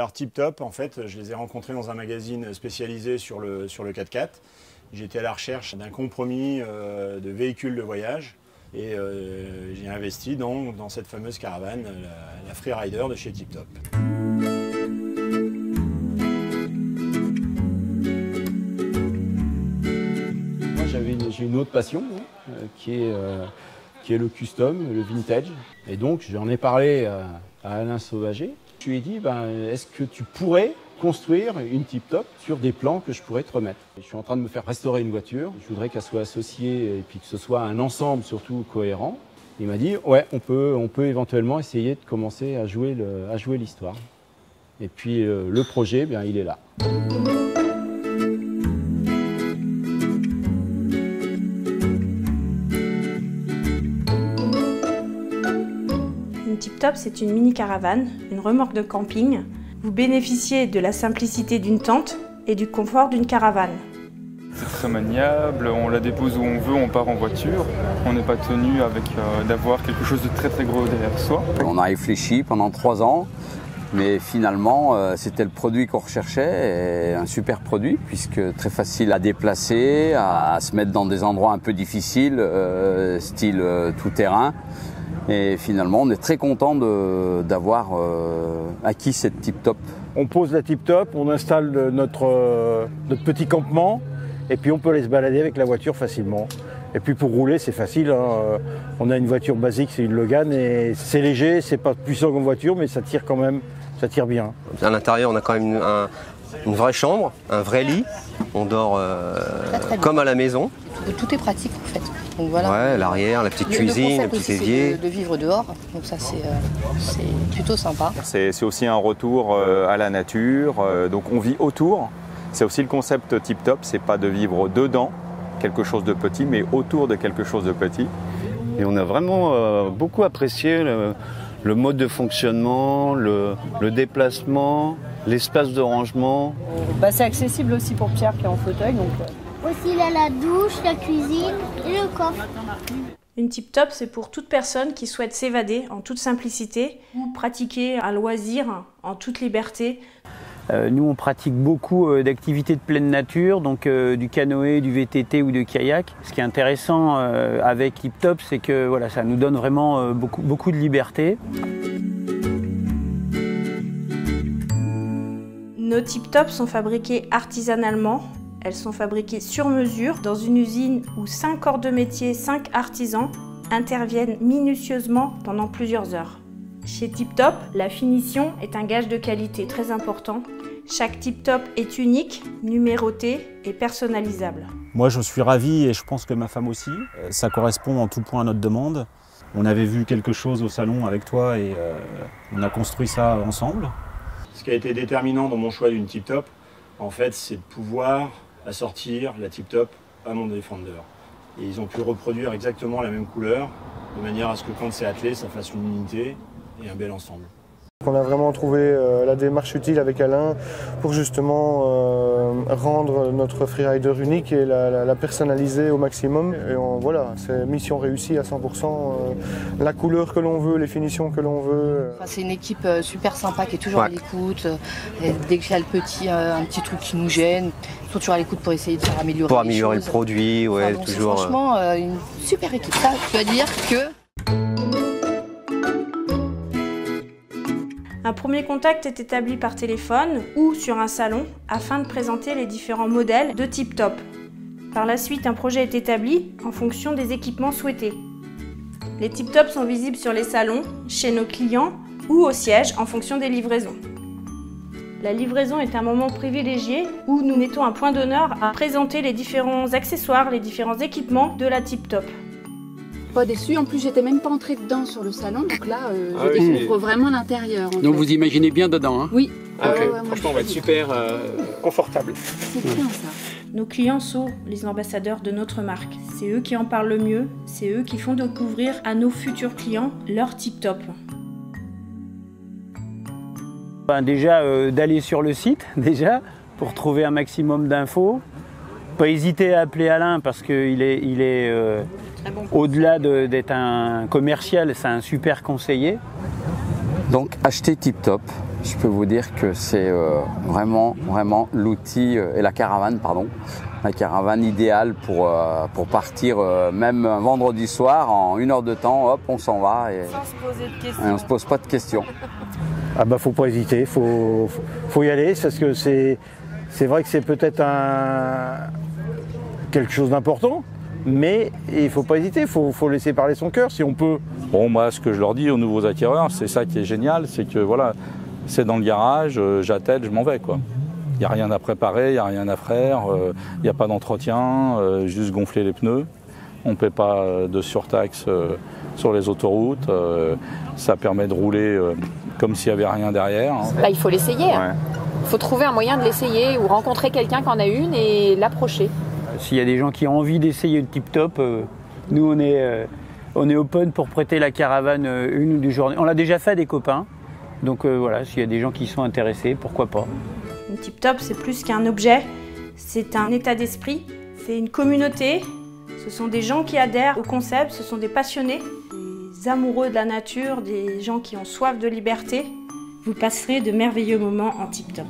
Alors Tip Top, en fait, je les ai rencontrés dans un magazine spécialisé sur le 4x4. J'étais à la recherche d'un compromis de véhicules de voyage et j'ai investi donc dans cette fameuse caravane, la Freerider de chez Tip Top. Moi j'ai une autre passion qui est le custom, le vintage. Et donc j'en ai parlé à Alain Sauvager. Je lui ai dit, est-ce que tu pourrais construire une Tip Top sur des plans que je pourrais te remettre. Je suis en train de me faire restaurer une voiture, je voudrais qu'elle soit associée et puis que ce soit un ensemble surtout cohérent. Il m'a dit, ouais, on peut éventuellement essayer de commencer à jouer l'histoire. Et puis le projet, il est là. Une Tip Top, c'est une mini caravane, une remorque de camping. Vous bénéficiez de la simplicité d'une tente et du confort d'une caravane. C'est très maniable, on la dépose où on veut, on part en voiture. On n'est pas tenu d'avoir quelque chose de très gros derrière soi. On a réfléchi pendant 3 ans, mais finalement c'était le produit qu'on recherchait, et un super produit puisque très facile à déplacer, à se mettre dans des endroits un peu difficiles, style tout terrain. Et finalement, on est très content d'avoir acquis cette Tip Top. On pose la Tip Top, on installe notre petit campement et puis on peut aller se balader avec la voiture facilement. Et puis pour rouler, c'est facile. On a une voiture basique, c'est une Logan et c'est léger, c'est pas puissant comme voiture, mais ça tire quand même, ça tire bien. À l'intérieur, on a quand même une vraie chambre, un vrai lit. On dort très comme à la maison. Tout est pratique en fait. Donc voilà. Ouais, l'arrière, la petite cuisine, le petit évier. De vivre dehors, donc ça c'est plutôt sympa. C'est aussi un retour à la nature, donc on vit autour. C'est aussi le concept Tip Top, c'est pas de vivre dedans quelque chose de petit, mais autour de quelque chose de petit. Et on a vraiment beaucoup apprécié le mode de fonctionnement, le déplacement, l'espace de rangement. C'est accessible aussi pour Pierre qui est en fauteuil. Donc... Aussi, il a la douche, la cuisine et le coffre. Une Tip Top, c'est pour toute personne qui souhaite s'évader en toute simplicité ou pratiquer un loisir en toute liberté. Nous, on pratique beaucoup d'activités de pleine nature, donc du canoë, du VTT ou du kayak. Ce qui est intéressant avec Tip Top, c'est que voilà, ça nous donne vraiment beaucoup de liberté. Nos Tip Top sont fabriqués artisanalement. Elles sont fabriquées sur mesure dans une usine où 5 corps de métier, 5 artisans interviennent minutieusement pendant plusieurs heures. Chez Tip Top, la finition est un gage de qualité très important. Chaque Tip Top est unique, numéroté et personnalisable. Moi je suis ravi et je pense que ma femme aussi. Ça correspond en tout point à notre demande. On avait vu quelque chose au salon avec toi et on a construit ça ensemble. Ce qui a été déterminant dans mon choix d'une Tip Top, en fait, c'est de pouvoir assortir la Tip Top à mon Defender. Et ils ont pu reproduire exactement la même couleur, de manière à ce que quand c'est attelé, ça fasse une unité et un bel ensemble. On a vraiment trouvé la démarche utile avec Alain pour justement rendre notre Freerider unique et la personnaliser au maximum. Et voilà, c'est mission réussie à 100%. La couleur que l'on veut, les finitions que l'on veut. C'est une équipe super sympa qui est toujours à l'écoute. Dès qu'il y a un petit truc qui nous gêne, ils sont toujours à l'écoute pour essayer de faire améliorer Pour améliorer le produit, ouais, donc toujours. Franchement, une super équipe. Ça, tu vas dire que... Un premier contact est établi par téléphone ou sur un salon afin de présenter les différents modèles de Tip Top. Par la suite, un projet est établi en fonction des équipements souhaités. Les Tip Top sont visibles sur les salons, chez nos clients ou au siège en fonction des livraisons. La livraison est un moment privilégié où nous mettons un point d'honneur à présenter les différents accessoires, les différents équipements de la Tip Top. Pas déçu, en plus j'étais même pas entrée dedans sur le salon, donc là je découvre vraiment l'intérieur. Donc vous imaginez bien dedans, hein? Oui. Okay. Franchement, on va être super confortable. C'est bien ça. Nos clients sont les ambassadeurs de notre marque. C'est eux qui en parlent le mieux, c'est eux qui font découvrir à nos futurs clients leur Tip Top. Déjà d'aller sur le site, pour trouver un maximum d'infos. Pas hésiter à appeler Alain parce qu'il est au-delà d'être un commercial, c'est un super conseiller. Donc achetez Tip Top, Je peux vous dire que c'est vraiment l'outil et la caravane idéale pour partir même un vendredi soir en 1 heure de temps, hop, on s'en va et Sans se poser de questions. on ne se pose pas de questions. Ah bah faut pas hésiter, faut y aller parce que c'est vrai que c'est peut-être quelque chose d'important, mais il faut pas hésiter, faut laisser parler son cœur si on peut. Bon, moi ce que je leur dis aux nouveaux acquéreurs, c'est ça qui est génial, c'est que voilà, c'est dans le garage, j'attelle, je m'en vais quoi. Il n'y a rien à préparer, il n'y a rien à faire, il n'y a pas d'entretien, juste gonfler les pneus. On ne paie pas de surtaxe sur les autoroutes, ça permet de rouler comme s'il n'y avait rien derrière. Bah, il faut l'essayer. Ouais. Il faut trouver un moyen de l'essayer ou rencontrer quelqu'un qui en a une et l'approcher. S'il y a des gens qui ont envie d'essayer le tip-top, nous on est open pour prêter la caravane 1 ou 2 journées. On l'a déjà fait à des copains, donc voilà, s'il y a des gens qui sont intéressés, pourquoi pas. Une tip-top, c'est plus qu'un objet, c'est un état d'esprit, c'est une communauté. Ce sont des gens qui adhèrent au concept, ce sont des passionnés, des amoureux de la nature, des gens qui ont soif de liberté. Vous passerez de merveilleux moments en tip-top.